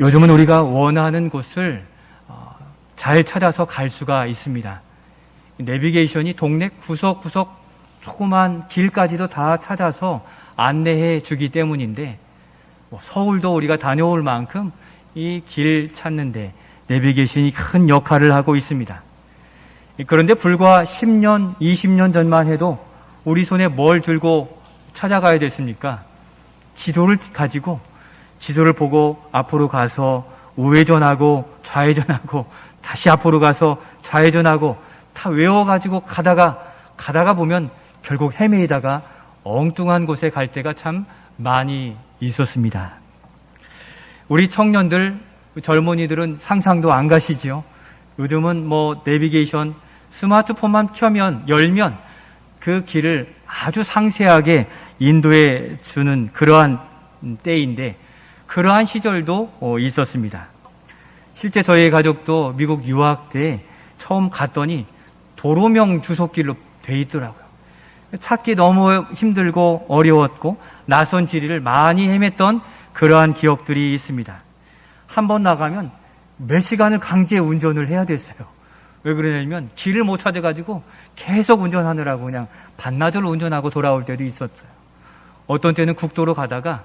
요즘은 우리가 원하는 곳을 잘 찾아서 갈 수가 있습니다. 내비게이션이 동네 구석구석 조그만 길까지도 다 찾아서 안내해 주기 때문인데, 서울도 우리가 다녀올 만큼 이 길 찾는데 내비게이션이 큰 역할을 하고 있습니다. 그런데 불과 10년, 20년 전만 해도 우리 손에 뭘 들고 찾아가야 됐습니까? 지도를 가지고 지도를 보고 앞으로 가서 우회전하고 좌회전하고 다시 앞으로 가서 좌회전하고 다 외워가지고 가다가 보면 결국 헤매다가 엉뚱한 곳에 갈 때가 참 많이 있었습니다. 우리 청년들, 젊은이들은 상상도 안 가시죠? 요즘은 내비게이션 스마트폰만 열면 그 길을 아주 상세하게 인도해 주는 그러한 때인데, 그러한 시절도 있었습니다. 실제 저희 가족도 미국 유학 때 처음 갔더니 도로명 주소길로 돼 있더라고요. 찾기 너무 힘들고 어려웠고 낯선 지리를 많이 헤맸던 그러한 기억들이 있습니다. 한번 나가면 몇 시간을 강제 운전을 해야 됐어요. 왜 그러냐면 길을 못 찾아가지고 계속 운전하느라고 그냥 반나절 운전하고 돌아올 때도 있었어요. 어떤 때는 국도로 가다가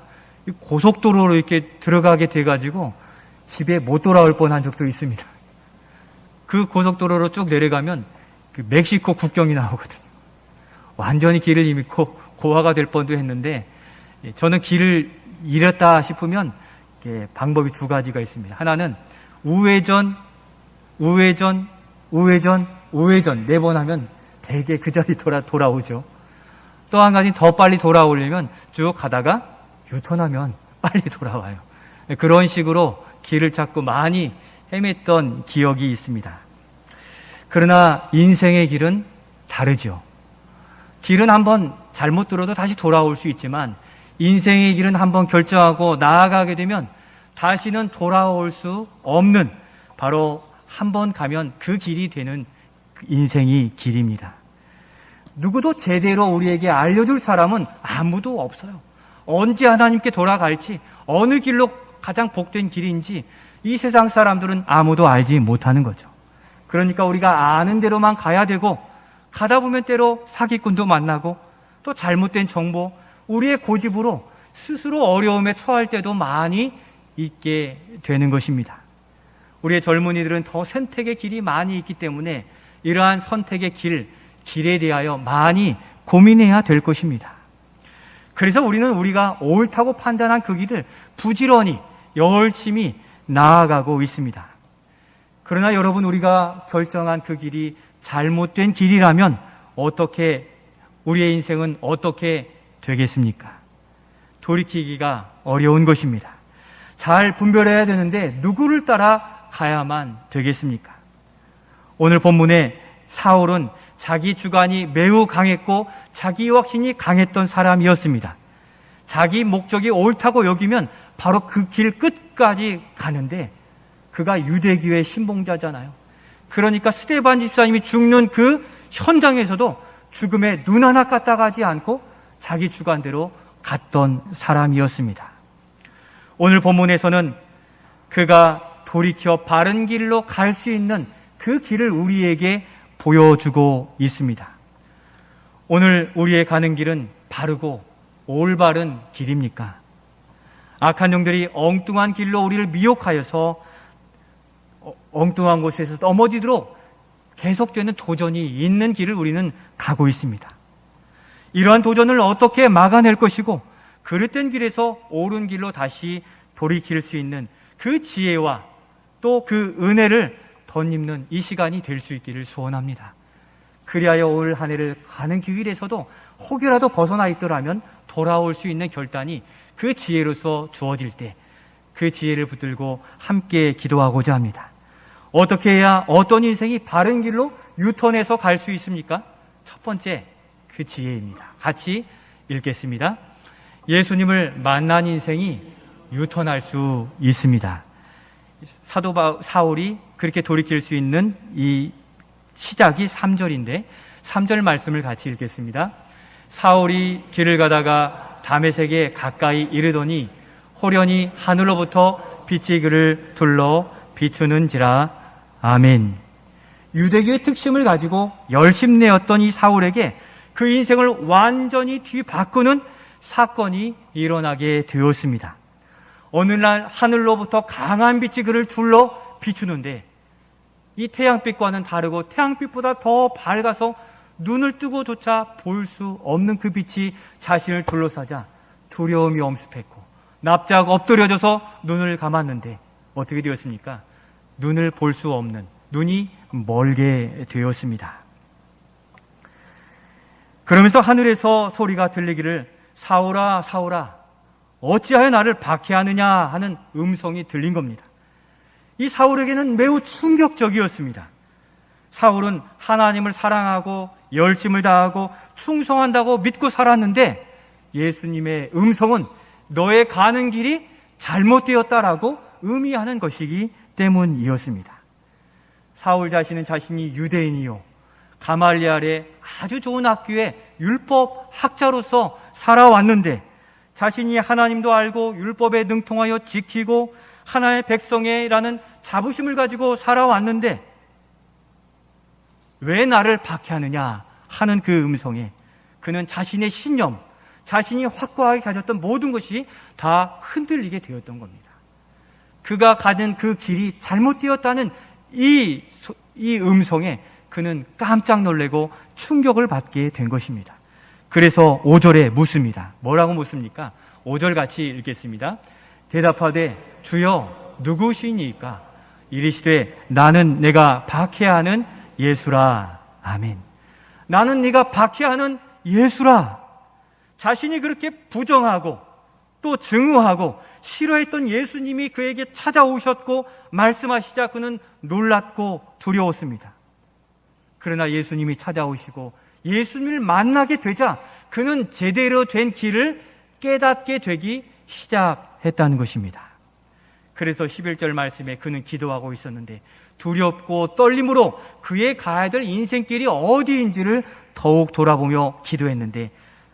고속도로로 이렇게 들어가게 돼가지고 집에 못 돌아올 뻔한 적도 있습니다. 그 고속도로로 쭉 내려가면 그 멕시코 국경이 나오거든요. 완전히 길을 잃고 고아가 될 뻔도 했는데, 저는 길을 잃었다 싶으면 방법이 두 가지가 있습니다. 하나는 우회전 4번 하면 대개 그 자리 돌아오죠. 또 한 가지 더 빨리 돌아오려면 쭉 가다가 유턴하면 빨리 돌아와요. 그런 식으로 길을 찾고 많이 헤맸던 기억이 있습니다. 그러나 인생의 길은 다르죠. 길은 한번 잘못 들어도 다시 돌아올 수 있지만, 인생의 길은 한번 결정하고 나아가게 되면 다시는 돌아올 수 없는, 바로 한번 가면 그 길이 되는 인생이 길입니다. 누구도 제대로 우리에게 알려줄 사람은 아무도 없어요. 언제 하나님께 돌아갈지, 어느 길로 가장 복된 길인지 이 세상 사람들은 아무도 알지 못하는 거죠. 그러니까 우리가 아는 대로만 가야 되고, 가다 보면 때로 사기꾼도 만나고 또 잘못된 정보, 우리의 고집으로 스스로 어려움에 처할 때도 많이 있게 되는 것입니다. 우리의 젊은이들은 더 선택의 길이 많이 있기 때문에 이러한 선택의 길에 대하여 많이 고민해야 될 것입니다. 그래서 우리가 옳다고 판단한 그 길을 부지런히 열심히 나아가고 있습니다. 그러나 여러분, 우리가 결정한 그 길이 잘못된 길이라면 우리의 인생은 어떻게 되겠습니까? 돌이키기가 어려운 것입니다. 잘 분별해야 되는데 누구를 따라 가야만 되겠습니까? 오늘 본문에 사울은 자기 주관이 매우 강했고 자기 확신이 강했던 사람이었습니다. 자기 목적이 옳다고 여기면 바로 그 길 끝까지 가는데, 그가 유대교의 신봉자잖아요. 그러니까 스데반 집사님이 죽는 그 현장에서도 죽음에 눈 하나 까딱하지 않고 자기 주관대로 갔던 사람이었습니다. 오늘 본문에서는 그가 돌이켜 바른 길로 갈 수 있는 그 길을 우리에게 보여주고 있습니다. 오늘 우리의 가는 길은 바르고 올바른 길입니까? 악한 영들이 엉뚱한 길로 우리를 미혹하여서 엉뚱한 곳에서 넘어지도록 계속되는 도전이 있는 길을 우리는 가고 있습니다. 이러한 도전을 어떻게 막아낼 것이고, 그릇된 길에서 옳은 길로 다시 돌이킬 수 있는 그 지혜와 또 그 은혜를 덧입는 이 시간이 될 수 있기를 소원합니다. 그리하여 올 한 해를 가는 길에서도 혹여라도 벗어나 있더라면 돌아올 수 있는 결단이 그 지혜로서 주어질 때 그 지혜를 붙들고 함께 기도하고자 합니다. 어떻게 해야 어떤 인생이 바른 길로 유턴해서 갈 수 있습니까? 첫 번째, 그 지혜입니다. 같이 읽겠습니다. 예수님을 만난 인생이 유턴할 수 있습니다. 사도 사울이 그렇게 돌이킬 수 있는 이 시작이 3절인데 3절 말씀을 같이 읽겠습니다. 사울이 길을 가다가 다메섹에 가까이 이르더니 호련히 하늘로부터 빛이 그를 둘러 비추는지라. 아멘. 유대교의 특심을 가지고 열심내었던 이 사울에게 그 인생을 완전히 뒤바꾸는 사건이 일어나게 되었습니다. 어느 날 하늘로부터 강한 빛이 그를 둘러 비추는데 이 태양빛과는 다르고 태양빛보다 더 밝아서 눈을 뜨고조차 볼 수 없는 그 빛이 자신을 둘러싸자 두려움이 엄습했고 납작 엎드려져서 눈을 감았는데 어떻게 되었습니까? 눈을 볼 수 없는, 눈이 멀게 되었습니다. 그러면서 하늘에서 소리가 들리기를 사울아 사울아 어찌하여 나를 박해하느냐 하는 음성이 들린 겁니다. 이 사울에게는 매우 충격적이었습니다. 사울은 하나님을 사랑하고 열심을 다하고 충성한다고 믿고 살았는데 예수님의 음성은 너의 가는 길이 잘못되었다라고 의미하는 것이기 때문이었습니다. 사울 자신은 자신이 유대인이요 가말리엘의 아주 좋은 학교에 율법 학자로서 살아왔는데 자신이 하나님도 알고 율법에 능통하여 지키고 하나의 백성이라는 자부심을 가지고 살아왔는데 왜 나를 박해하느냐 하는 그 음성에 그는 자신의 신념, 자신이 확고하게 가졌던 모든 것이 다 흔들리게 되었던 겁니다. 그가 가는 그 길이 잘못되었다는 이 음성에 그는 깜짝 놀래고 충격을 받게 된 것입니다. 그래서 5절에 묻습니다. 뭐라고 묻습니까? 5절 같이 읽겠습니다. 대답하되 주여 누구시니까? 이르시되 나는 내가 박해하는 예수라. 아멘. 나는 네가 박해하는 예수라. 자신이 그렇게 부정하고 또 증오하고 싫어했던 예수님이 그에게 찾아오셨고 말씀하시자 그는 놀랐고 두려웠습니다. 그러나 예수님이 찾아오시고 예수님을 만나게 되자 그는 제대로 된 길을 깨닫게 되기 시작했다는 것입니다. 그래서 11절 말씀에 그는 기도하고 있었는데 두렵고 떨림으로 그의 가야 될 인생길이 어디인지를 더욱 돌아보며 기도했는데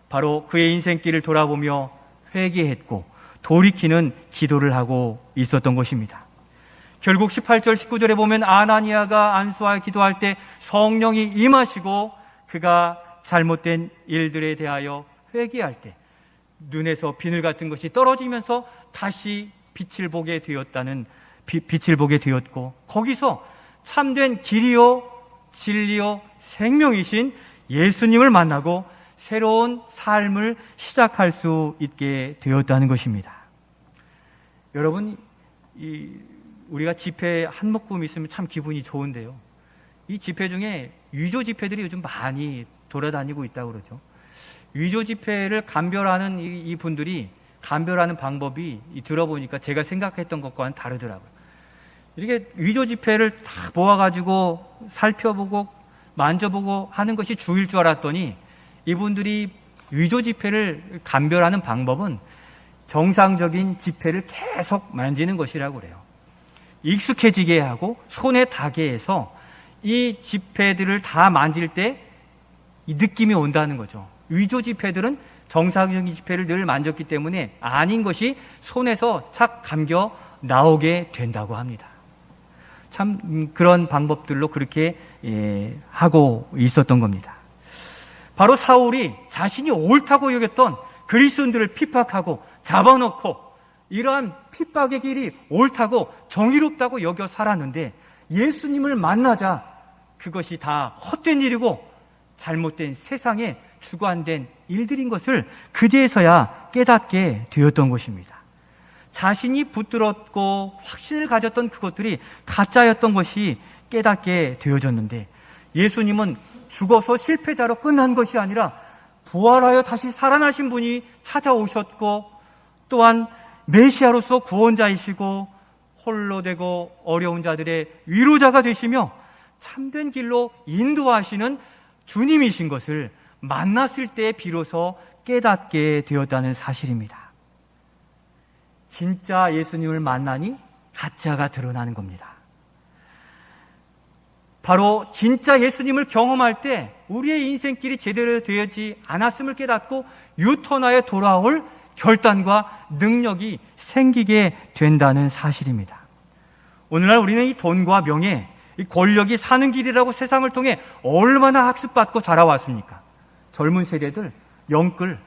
바로 그의 인생길을 돌아보며 회개했고 돌이키는 기도를 하고 있었던 것입니다. 결국 18절 19절에 보면 아나니아가 안수하여 기도할 때 성령이 임하시고 그가 잘못된 일들에 대하여 회개할 때 눈에서 비늘 같은 것이 떨어지면서 다시 빛을 보게 되었고 거기서 참된 길이요 진리요 생명이신 예수님을 만나고 새로운 삶을 시작할 수 있게 되었다는 것입니다. 여러분, 우리가 집회 한 묶음 있으면 참 기분이 좋은데요. 이 집회 중에 위조 집회들이 요즘 많이 돌아다니고 있다고 그러죠. 위조 집회를 감별하는 이 분들이 감별하는 방법이 들어보니까 제가 생각했던 것과는 다르더라고요. 이렇게 위조 집회를 다 모아가지고 살펴보고 만져보고 하는 것이 주일 줄 알았더니 이분들이 위조 집회를 감별하는 방법은 정상적인 집회를 계속 만지는 것이라고 그래요. 익숙해지게 하고 손에 닿게 해서 이 집회들을 다 만질 때 이 느낌이 온다는 거죠. 위조 집회들은 정상적인 집회를 늘 만졌기 때문에 아닌 것이 손에서 착 감겨 나오게 된다고 합니다. 참 그런 방법들로 그렇게 하고 있었던 겁니다. 바로 사울이 자신이 옳다고 여겼던 그리스도인들을 핍박하고 잡아놓고 이러한 핍박의 길이 옳다고 정의롭다고 여겨 살았는데 예수님을 만나자 그것이 다 헛된 일이고 잘못된 세상에 주관된 일들인 것을 그제서야 깨닫게 되었던 것입니다. 자신이 붙들었고 확신을 가졌던 그것들이 가짜였던 것이 깨닫게 되어졌는데 예수님은 죽어서 실패자로 끝난 것이 아니라 부활하여 다시 살아나신 분이 찾아오셨고 또한 메시아로서 구원자이시고 홀로 되고 어려운 자들의 위로자가 되시며 참된 길로 인도하시는 주님이신 것을 만났을 때 비로소 깨닫게 되었다는 사실입니다. 진짜 예수님을 만나니 가짜가 드러나는 겁니다. 바로 진짜 예수님을 경험할 때 우리의 인생길이 제대로 되지 않았음을 깨닫고 유턴하여 돌아올 결단과 능력이 생기게 된다는 사실입니다. 오늘날 우리는 이 돈과 명예, 이 권력이 사는 길이라고 세상을 통해 얼마나 학습받고 자라왔습니까? 젊은 세대들 영끌,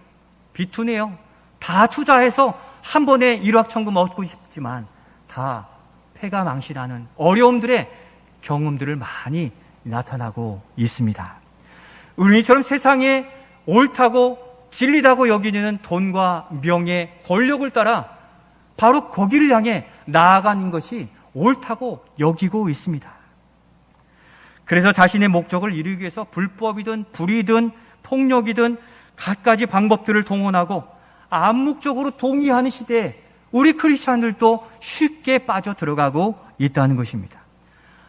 비투네요. 다 투자해서 한 번에 일확천금 얻고 싶지만 다 패가망신하는 어려움들의 경험들을 많이 나타나고 있습니다. 우리처럼 세상에 옳다고 진리다고 여기는 돈과 명예, 권력을 따라 바로 거기를 향해 나아가는 것이 옳다고 여기고 있습니다. 그래서 자신의 목적을 이루기 위해서 불법이든 불이든 폭력이든 갖가지 방법들을 동원하고 암묵적으로 동의하는 시대에 우리 크리스찬들도 쉽게 빠져 들어가고 있다는 것입니다.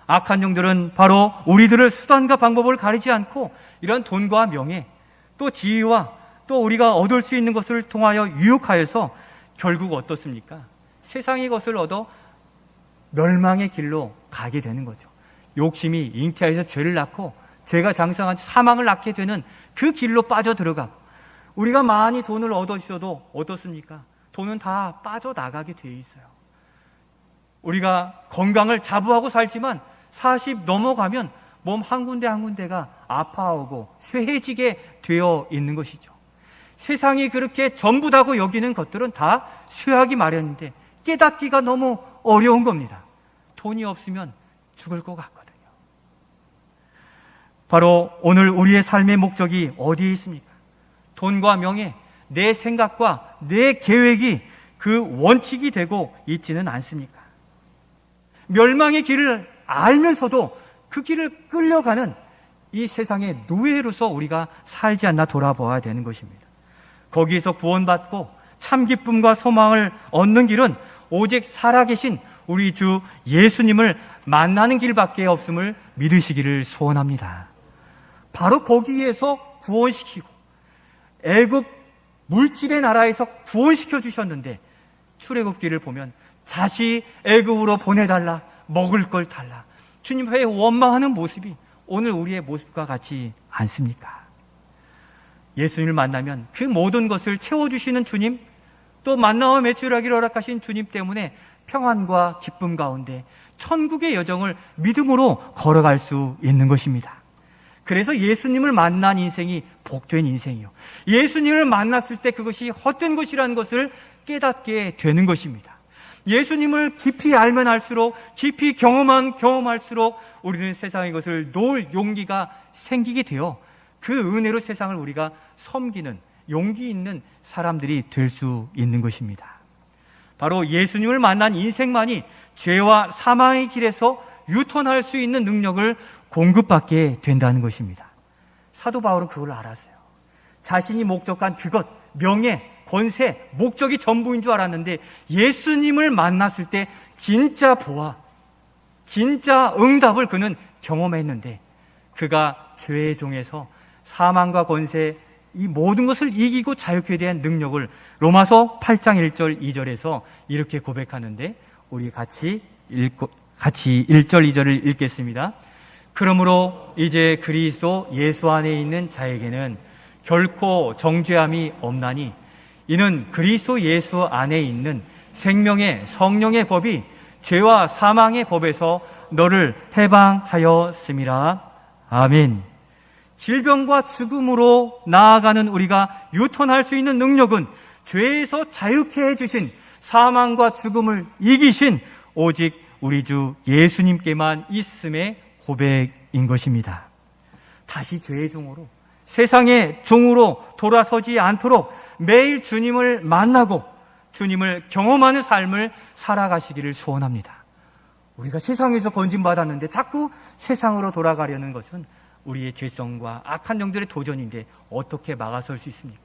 악한 영들은 바로 우리들을 수단과 방법을 가리지 않고 이런 돈과 명예, 또 지위와 또 우리가 얻을 수 있는 것을 통하여 유혹하여서 결국 어떻습니까? 세상의 것을 얻어 멸망의 길로 가게 되는 거죠. 욕심이 잉태하여서 죄를 낳고 죄가 장성한 사망을 낳게 되는 그 길로 빠져 들어가고, 우리가 많이 돈을 얻으셔도 어떻습니까? 돈은 다 빠져나가게 되어 있어요. 우리가 건강을 자부하고 살지만 40 넘어가면 몸 한 군데 한 군데가 아파오고 쇠해지게 되어 있는 것이죠. 세상이 그렇게 전부다고 여기는 것들은 다 쇠하기 마련인데 깨닫기가 너무 어려운 겁니다. 돈이 없으면 죽을 것 같거든요. 바로 오늘 우리의 삶의 목적이 어디에 있습니까? 돈과 명예, 내 생각과 내 계획이 그 원칙이 되고 있지는 않습니까? 멸망의 길을 알면서도 그 길을 끌려가는 이 세상의 노예로서 우리가 살지 않나 돌아보아야 되는 것입니다. 거기에서 구원받고 참 기쁨과 소망을 얻는 길은 오직 살아계신 우리 주 예수님을 만나는 길밖에 없음을 믿으시기를 소원합니다. 바로 거기에서 구원시키고 애굽 물질의 나라에서 구원시켜 주셨는데 출애굽기를 보면 다시 애굽으로 보내달라, 먹을 걸 달라, 주님 앞에 원망하는 모습이 오늘 우리의 모습과 같지 않습니까? 예수님을 만나면 그 모든 것을 채워주시는 주님, 또 만나와 매출하기를 허락하신 주님 때문에 평안과 기쁨 가운데 천국의 여정을 믿음으로 걸어갈 수 있는 것입니다. 그래서 예수님을 만난 인생이 복된 인생이요, 예수님을 만났을 때 그것이 헛된 것이라는 것을 깨닫게 되는 것입니다. 예수님을 깊이 알면 알수록, 깊이 경험할수록 우리는 세상의 것을 놓을 용기가 생기게 되어 그 은혜로 세상을 우리가 섬기는 용기 있는 사람들이 될 수 있는 것입니다. 바로 예수님을 만난 인생만이 죄와 사망의 길에서 유턴할 수 있는 능력을 공급받게 된다는 것입니다. 사도 바울은 그걸 알았어요. 자신이 목적한 그것, 명예, 권세, 목적이 전부인 줄 알았는데 예수님을 만났을 때 진짜 보아, 진짜 응답을 그는 경험했는데 그가 죄의 종에서 사망과 권세, 이 모든 것을 이기고 자유케 대한 능력을 로마서 8장 1절 2절에서 이렇게 고백하는데 우리 같이 1절 2절을 읽겠습니다. 그러므로 이제 그리스도 예수 안에 있는 자에게는 결코 정죄함이 없나니 이는 그리스도 예수 안에 있는 생명의 성령의 법이 죄와 사망의 법에서 너를 해방하였음이라. 아멘. 질병과 죽음으로 나아가는 우리가 유턴할 수 있는 능력은 죄에서 자유케 해주신, 사망과 죽음을 이기신 오직 우리 주 예수님께만 있음의 고백인 것입니다. 다시 죄의 종으로, 세상의 종으로 돌아서지 않도록 매일 주님을 만나고 주님을 경험하는 삶을 살아가시기를 소원합니다. 우리가 세상에서 건진받았는데 자꾸 세상으로 돌아가려는 것은 우리의 죄성과 악한 영들의 도전인데 어떻게 막아설 수 있습니까?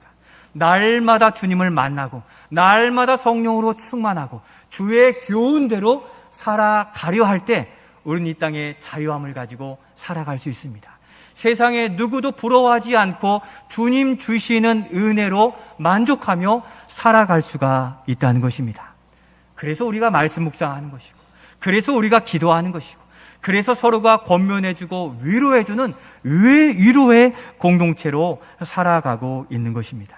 날마다 주님을 만나고 날마다 성령으로 충만하고 주의 교훈대로 살아가려 할 때 우리는 이 땅에 자유함을 가지고 살아갈 수 있습니다. 세상에 누구도 부러워하지 않고 주님 주시는 은혜로 만족하며 살아갈 수가 있다는 것입니다. 그래서 우리가 말씀 묵상하는 것이고, 그래서 우리가 기도하는 것이고, 그래서 서로가 권면해주고 위로해주는 위로의 공동체로 살아가고 있는 것입니다.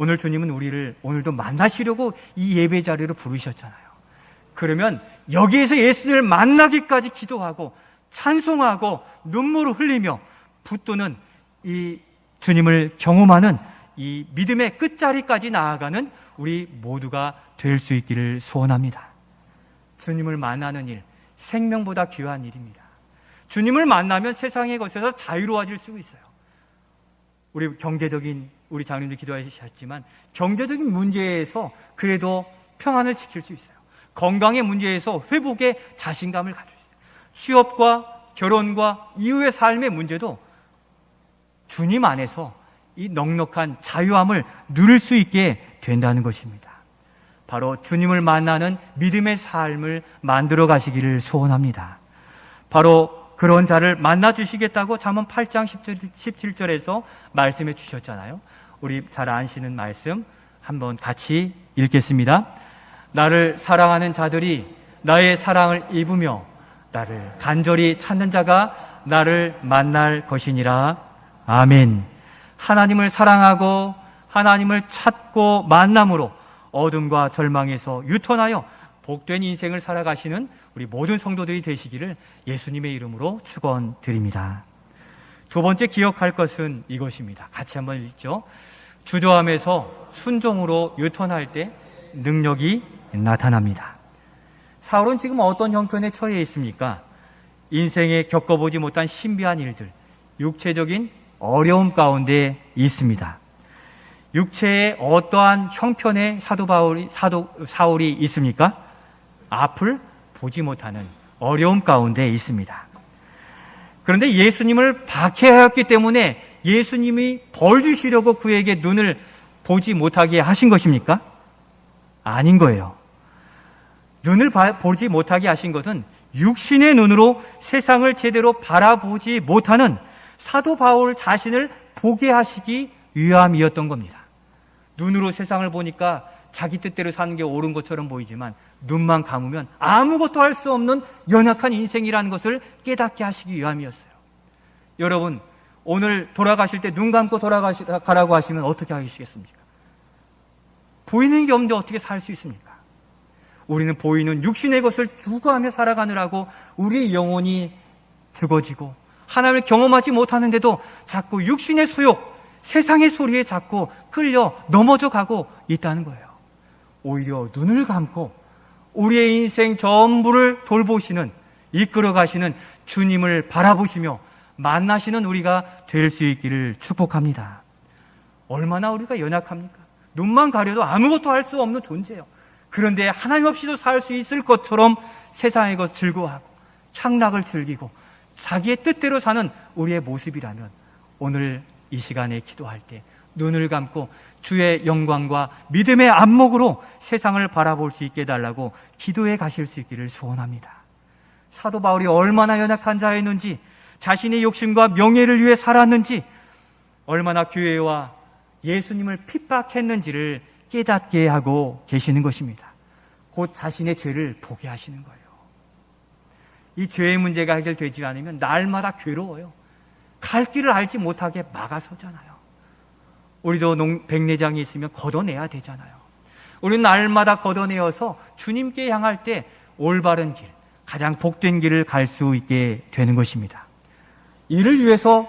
오늘 주님은 우리를 오늘도 만나시려고 이 예배 자리로 부르셨잖아요. 그러면 여기에서 예수님을 만나기까지 기도하고 찬송하고 눈물을 흘리며 붙드는 이 주님을 경험하는 이 믿음의 끝자리까지 나아가는 우리 모두가 될 수 있기를 소원합니다. 주님을 만나는 일, 생명보다 귀한 일입니다. 주님을 만나면 세상의 것에서 자유로워질 수 있어요. 우리 장로님도 기도하셨지만 경제적인 문제에서 그래도 평안을 지킬 수 있어요. 건강의 문제에서 회복의 자신감을 가질 수 있어요. 취업과 결혼과 이후의 삶의 문제도 주님 안에서 이 넉넉한 자유함을 누릴 수 있게 된다는 것입니다. 바로 주님을 만나는 믿음의 삶을 만들어 가시기를 소원합니다. 바로 그런 자를 만나 주시겠다고 잠언 8장 17절에서 말씀해 주셨잖아요. 우리 잘 아시는 말씀 한번 같이 읽겠습니다. 나를 사랑하는 자들이 나의 사랑을 입으며 나를 간절히 찾는 자가 나를 만날 것이니라. 아멘. 하나님을 사랑하고 하나님을 찾고 만남으로 어둠과 절망에서 유턴하여 복된 인생을 살아가시는 우리 모든 성도들이 되시기를 예수님의 이름으로 축원드립니다. 두 번째 기억할 것은 이것입니다. 같이 한번 읽죠. 주저함에서 순종으로 유턴할 때 능력이 나타납니다. 사울은 지금 어떤 형편에 처해 있습니까? 인생에 겪어보지 못한 신비한 일들, 육체적인 어려움 가운데 있습니다. 육체의 어떠한 형편에 사울이 있습니까? 앞을 보지 못하는 어려움 가운데 있습니다. 그런데 예수님을 박해하였기 때문에 예수님이 벌 주시려고 그에게 눈을 보지 못하게 하신 것입니까? 아닌 거예요. 눈을 보지 못하게 하신 것은 육신의 눈으로 세상을 제대로 바라보지 못하는 사도 바울 자신을 보게 하시기 위함이었던 겁니다. 눈으로 세상을 보니까 자기 뜻대로 사는 게 옳은 것처럼 보이지만 눈만 감으면 아무것도 할 수 없는 연약한 인생이라는 것을 깨닫게 하시기 위함이었어요. 여러분, 오늘 돌아가실 때 눈 감고 돌아가라고 하시면 어떻게 하시겠습니까? 보이는 게 없는데 어떻게 살 수 있습니까? 우리는 보이는 육신의 것을 추구하며 살아가느라고 우리의 영혼이 죽어지고 하나님을 경험하지 못하는데도 자꾸 육신의 소욕, 세상의 소리에 자꾸 끌려 넘어져 가고 있다는 거예요. 오히려 눈을 감고 우리의 인생 전부를 돌보시는, 이끌어 가시는 주님을 바라보시며 만나시는 우리가 될 수 있기를 축복합니다. 얼마나 우리가 연약합니까? 눈만 가려도 아무것도 할 수 없는 존재예요. 그런데 하나님 없이도 살 수 있을 것처럼 세상의 것 즐거워하고 향락을 즐기고 자기의 뜻대로 사는 우리의 모습이라면 오늘 이 시간에 기도할 때 눈을 감고 주의 영광과 믿음의 안목으로 세상을 바라볼 수 있게 해달라고 기도해 가실 수 있기를 소원합니다. 사도 바울이 얼마나 연약한 자였는지, 자신의 욕심과 명예를 위해 살았는지, 얼마나 교회와 예수님을 핍박했는지를 깨닫게 하고 계시는 것입니다. 곧 자신의 죄를 보게 하시는 거예요. 이 죄의 문제가 해결되지 않으면 날마다 괴로워요. 갈 길을 알지 못하게 막아서잖아요. 우리도 백내장이 있으면 걷어내야 되잖아요. 우리는 날마다 걷어내어서 주님께 향할 때 올바른 길, 가장 복된 길을 갈 수 있게 되는 것입니다. 이를 위해서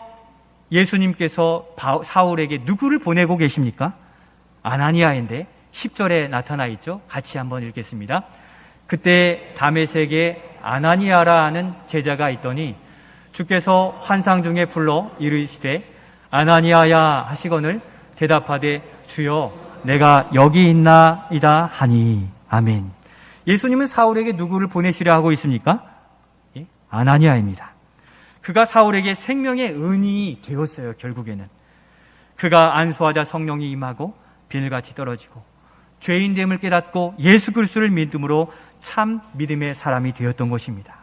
예수님께서 사울에게 누구를 보내고 계십니까? 아나니아인데 10절에 나타나 있죠. 같이 한번 읽겠습니다. 그때 다메섹에 아나니아라 하는 제자가 있더니 주께서 환상 중에 불러 이르시되 아나니아야 하시거늘 대답하되 주여 내가 여기 있나이다 하니. 아멘. 예수님은 사울에게 누구를 보내시려 하고 있습니까? 아나니아입니다. 그가 사울에게 생명의 은인이 되었어요. 결국에는 그가 안수하자 성령이 임하고 비늘같이 떨어지고 죄인됨을 깨닫고 예수 그리스도를 믿음으로 참 믿음의 사람이 되었던 것입니다.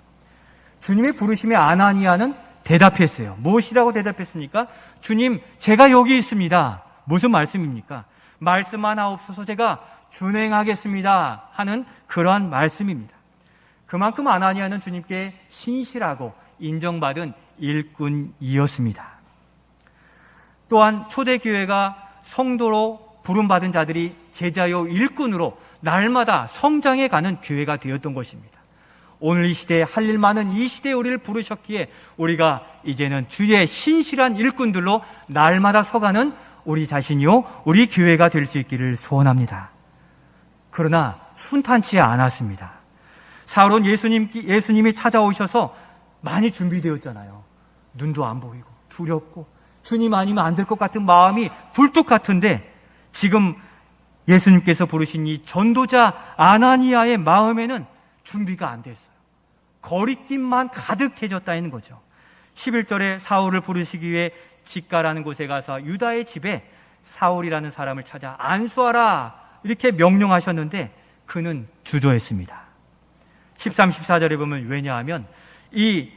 주님의 부르심에 아나니아는 대답했어요. 무엇이라고 대답했습니까? 주님, 제가 여기 있습니다. 무슨 말씀입니까? 말씀 하나옵소서 제가 준행하겠습니다 하는 그러한 말씀입니다. 그만큼 아나니아는 주님께 신실하고 인정받은 일꾼이었습니다. 또한 초대교회가 성도로 부름받은 자들이 제자요 일꾼으로 날마다 성장해가는 교회가 되었던 것입니다. 오늘 이 시대에 할 일 많은 이 시대에 우리를 부르셨기에 우리가 이제는 주의 신실한 일꾼들로 날마다 서가는 우리 자신이요 우리 교회가 될 수 있기를 소원합니다. 그러나 순탄치 않았습니다. 사울은 예수님이 찾아오셔서 많이 준비되었잖아요. 눈도 안 보이고 두렵고 주님 아니면 안 될 것 같은 마음이 굴뚝 같은데, 지금 예수님께서 부르신 이 전도자 아나니아의 마음에는 준비가 안 됐어요. 거리낌만 가득해졌다는 거죠. 11절에 사울을 부르시기 위해 직가라는 곳에 가서 유다의 집에 사울이라는 사람을 찾아 안수하라 이렇게 명령하셨는데 그는 주저했습니다. 13, 14절에 보면, 왜냐하면 이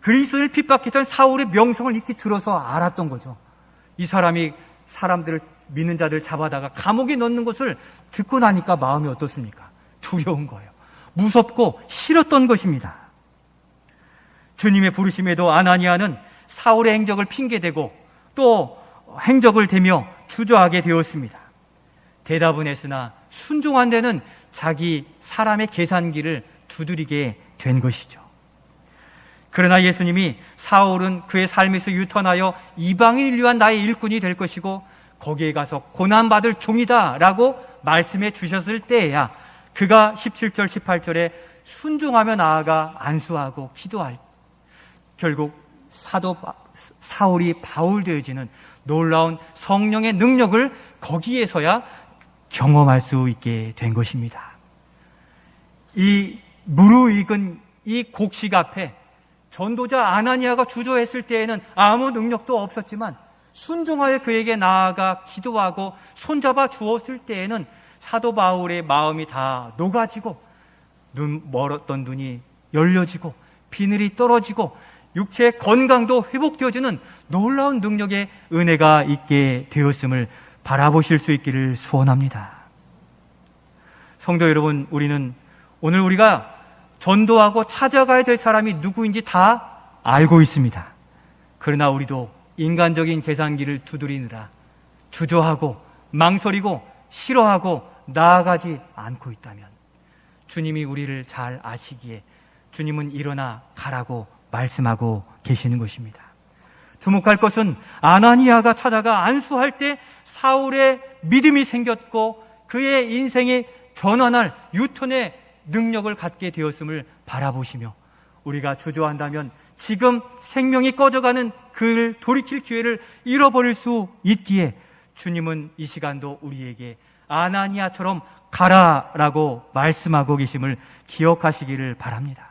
그리스도를 핍박했던 사울의 명성을 익히 들어서 알았던 거죠. 이 사람이 사람들을 믿는 자들 잡아다가 감옥에 넣는 것을 듣고 나니까 마음이 어떻습니까? 두려운 거예요. 무섭고 싫었던 것입니다. 주님의 부르심에도 아나니아는 사울의 행적을 핑계대고 또 행적을 대며 주저하게 되었습니다. 대답은 했으나 순종한 데는 자기 사람의 계산기를 두드리게 된 것이죠. 그러나 예수님이 사울은 그의 삶에서 유턴하여 이방인을 위한 나의 일꾼이 될 것이고 거기에 가서 고난받을 종이다 라고 말씀해 주셨을 때에야 그가 17절 18절에 순종하며 나아가 안수하고 기도할, 결국 사도 사울이 바울 되어지는 놀라운 성령의 능력을 거기에서야 경험할 수 있게 된 것입니다. 이 무르익은 이 곡식 앞에 전도자 아나니아가 주저했을 때에는 아무 능력도 없었지만 순종하여 그에게 나아가 기도하고 손잡아 주었을 때에는 사도 바울의 마음이 다 녹아지고 멀었던 눈이 열려지고 비늘이 떨어지고 육체의 건강도 회복되어지는 놀라운 능력의 은혜가 있게 되었음을 바라보실 수 있기를 소원합니다. 성도 여러분, 오늘 우리가 전도하고 찾아가야 될 사람이 누구인지 다 알고 있습니다. 그러나 우리도 인간적인 계산기를 두드리느라 주저하고 망설이고 싫어하고 나아가지 않고 있다면 주님이 우리를 잘 아시기에 주님은 일어나 가라고 말씀하고 계시는 것입니다. 주목할 것은 아나니아가 찾아가 안수할 때 사울의 믿음이 생겼고 그의 인생의 전환할 유턴의 능력을 갖게 되었음을 바라보시며 우리가 주저한다면 지금 생명이 꺼져가는 그를 돌이킬 기회를 잃어버릴 수 있기에 주님은 이 시간도 우리에게 아나니아처럼 가라라고 말씀하고 계심을 기억하시기를 바랍니다.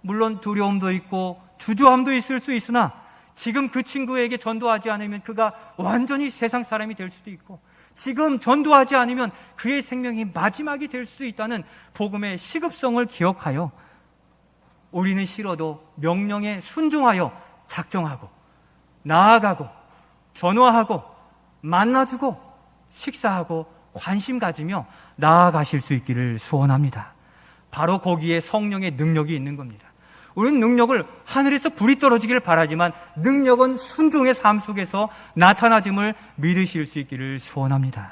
물론 두려움도 있고 주저함도 있을 수 있으나 지금 그 친구에게 전도하지 않으면 그가 완전히 세상 사람이 될 수도 있고 지금 전도하지 않으면 그의 생명이 마지막이 될 수 있다는 복음의 시급성을 기억하여 우리는 싫어도 명령에 순종하여 작정하고 나아가고 전화하고 만나주고 식사하고 관심 가지며 나아가실 수 있기를 소원합니다. 바로 거기에 성령의 능력이 있는 겁니다. 우리는 능력을 하늘에서 불이 떨어지기를 바라지만 능력은 순종의 삶 속에서 나타나짐을 믿으실 수 있기를 소원합니다.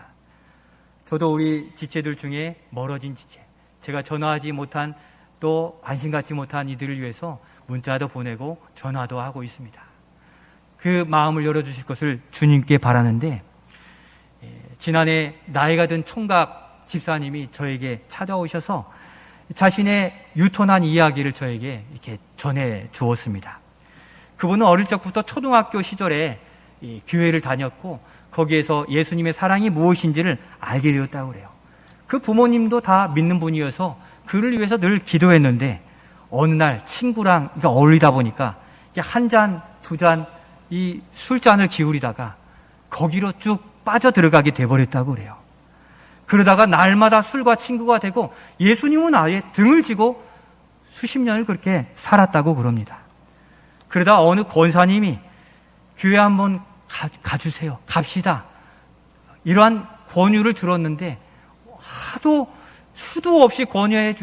저도 우리 지체들 중에 멀어진 지체, 제가 전화하지 못한 또 관심 갖지 못한 이들을 위해서 문자도 보내고 전화도 하고 있습니다. 그 마음을 열어주실 것을 주님께 바라는데, 지난해 나이가 든 총각 집사님이 저에게 찾아오셔서 자신의 유턴한 이야기를 저에게 이렇게 전해 주었습니다. 그분은 어릴 적부터 초등학교 시절에 이 교회를 다녔고 거기에서 예수님의 사랑이 무엇인지를 알게 되었다고 그래요. 그 부모님도 다 믿는 분이어서 그를 위해서 늘 기도했는데 어느 날 친구랑 어울리다 보니까 한 잔, 두 잔 이 술잔을 기울이다가 거기로 쭉 빠져 들어가게 돼버렸다고 그래요. 그러다가 날마다 술과 친구가 되고 예수님은 아예 등을 지고 수십 년을 그렇게 살았다고 그럽니다. 그러다 어느 권사님이 교회 한번 가주세요. 갑시다. 이러한 권유를 들었는데 하도 수도 없이 권유해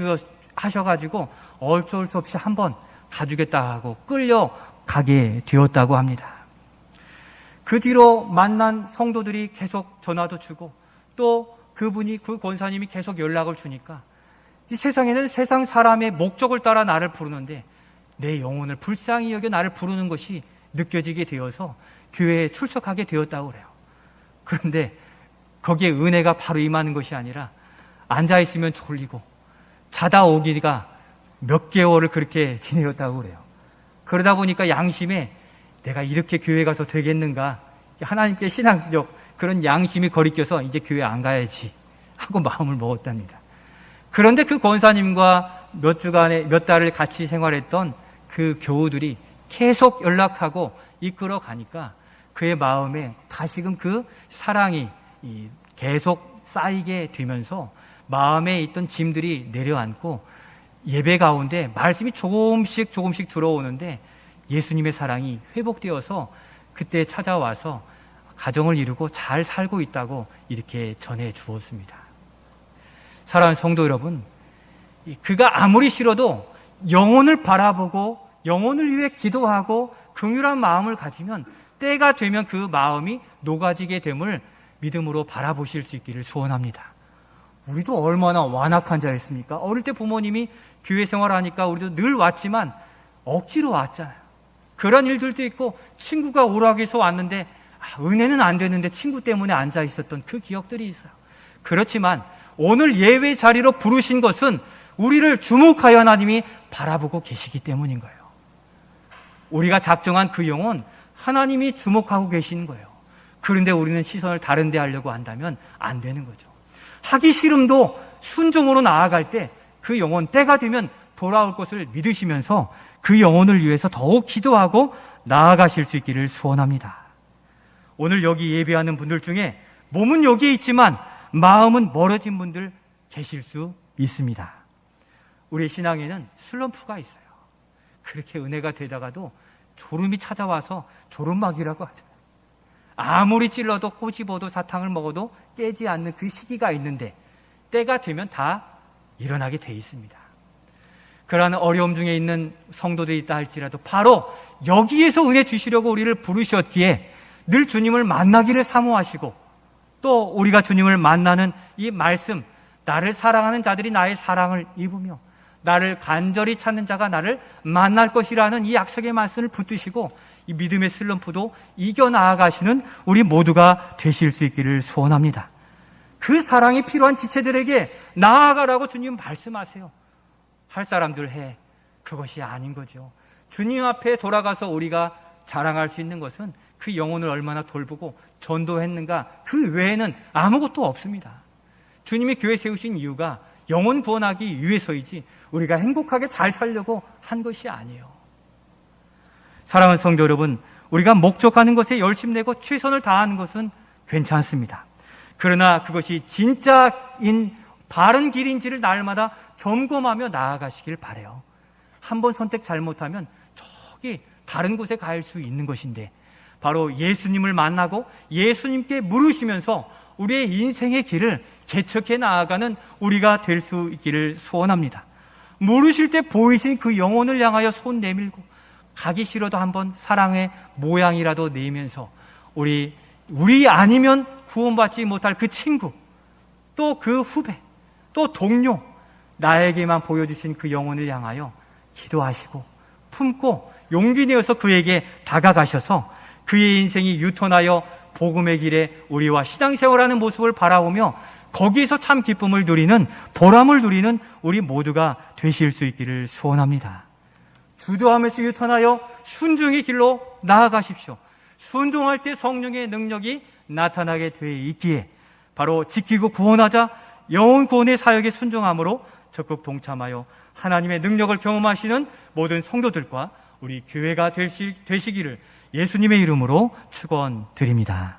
하셔가지고 어쩔 수 없이 한번 가주겠다 하고 끌려가게 되었다고 합니다. 그 뒤로 만난 성도들이 계속 전화도 주고 또 그분이, 그 권사님이 계속 연락을 주니까 이 세상에는 세상 사람의 목적을 따라 나를 부르는데 내 영혼을 불쌍히 여겨 나를 부르는 것이 느껴지게 되어서 교회에 출석하게 되었다고 그래요. 그런데 거기에 은혜가 바로 임하는 것이 아니라 앉아있으면 졸리고 자다 오기가 몇 개월을 그렇게 지내었다고 그래요. 그러다 보니까 양심에 내가 이렇게 교회 가서 되겠는가, 하나님께 신앙적 그런 양심이 거리껴서 이제 교회 안 가야지 하고 마음을 먹었답니다. 그런데 그 권사님과 몇 주간의 몇 달을 같이 생활했던 그 교우들이 계속 연락하고 이끌어 가니까 그의 마음에 다시금 그 사랑이 계속 쌓이게 되면서 마음에 있던 짐들이 내려앉고 예배 가운데 말씀이 조금씩 들어오는데 예수님의 사랑이 회복되어서 그때 찾아와서 가정을 이루고 잘 살고 있다고 이렇게 전해 주었습니다. 사랑하는 성도 여러분, 그가 아무리 싫어도 영혼을 바라보고 영혼을 위해 기도하고 긍휼한 마음을 가지면 때가 되면 그 마음이 녹아지게 됨을 믿음으로 바라보실 수 있기를 소원합니다. 우리도 얼마나 완악한 자였습니까? 어릴 때 부모님이 교회 생활하니까 우리도 늘 왔지만 억지로 왔잖아요. 그런 일들도 있고 친구가 오라고 해서 왔는데 은혜는 안 되는데 친구 때문에 앉아 있었던 그 기억들이 있어요. 그렇지만 오늘 예배 자리로 부르신 것은 우리를 주목하여 하나님이 바라보고 계시기 때문인 거예요. 우리가 작정한 그 영혼 하나님이 주목하고 계시는 거예요. 그런데 우리는 시선을 다른 데 하려고 한다면 안 되는 거죠. 하기 싫음도 순종으로 나아갈 때 그 영혼 때가 되면 돌아올 것을 믿으시면서 그 영혼을 위해서 더욱 기도하고 나아가실 수 있기를 소원합니다. 오늘 여기 예배하는 분들 중에 몸은 여기에 있지만 마음은 멀어진 분들 계실 수 있습니다. 우리 신앙에는 슬럼프가 있어요. 그렇게 은혜가 되다가도 졸음이 찾아와서 졸음막이라고 하잖아요. 아무리 찔러도 꼬집어도 사탕을 먹어도 깨지 않는 그 시기가 있는데 때가 되면 다 일어나게 돼 있습니다. 그러한 어려움 중에 있는 성도들이 있다 할지라도 바로 여기에서 은혜 주시려고 우리를 부르셨기에 늘 주님을 만나기를 사모하시고 또 우리가 주님을 만나는 이 말씀, 나를 사랑하는 자들이 나의 사랑을 입으며 나를 간절히 찾는 자가 나를 만날 것이라는 이 약속의 말씀을 붙드시고 이 믿음의 슬럼프도 이겨나가시는 우리 모두가 되실 수 있기를 소원합니다. 그 사랑이 필요한 지체들에게 나아가라고 주님 말씀하세요. 할 사람들 해. 그것이 아닌 거죠. 주님 앞에 돌아가서 우리가 자랑할 수 있는 것은 그 영혼을 얼마나 돌보고 전도했는가, 그 외에는 아무것도 없습니다. 주님이 교회 세우신 이유가 영혼 구원하기 위해서이지 우리가 행복하게 잘 살려고 한 것이 아니에요. 사랑하는 성도 여러분, 우리가 목적하는 것에 열심내고 최선을 다하는 것은 괜찮습니다. 그러나 그것이 진짜인 바른 길인지를 날마다 점검하며 나아가시길 바라요. 한번 선택 잘못하면 저기 다른 곳에 갈 수 있는 것인데 바로 예수님을 만나고 예수님께 물으시면서 우리의 인생의 길을 개척해 나아가는 우리가 될 수 있기를 소원합니다. 물으실 때 보이신 그 영혼을 향하여 손 내밀고 가기 싫어도 한번 사랑의 모양이라도 내면서 우리 아니면 구원받지 못할 그 친구, 또 그 후배, 또 동료, 나에게만 보여주신 그 영혼을 향하여 기도하시고 품고 용기 내어서 그에게 다가가셔서 그의 인생이 유턴하여 복음의 길에 우리와 신앙생활하는 모습을 바라보며 거기에서 참 기쁨을 누리는, 보람을 누리는 우리 모두가 되실 수 있기를 소원합니다. 주도하면서 유턴하여 순종의 길로 나아가십시오. 순종할 때 성령의 능력이 나타나게 돼 있기에 바로 지키고 구원하자 영혼 구원의 사역에 순종함으로 적극 동참하여 하나님의 능력을 경험하시는 모든 성도들과 우리 교회가 되시기를 예수님의 이름으로 축원드립니다.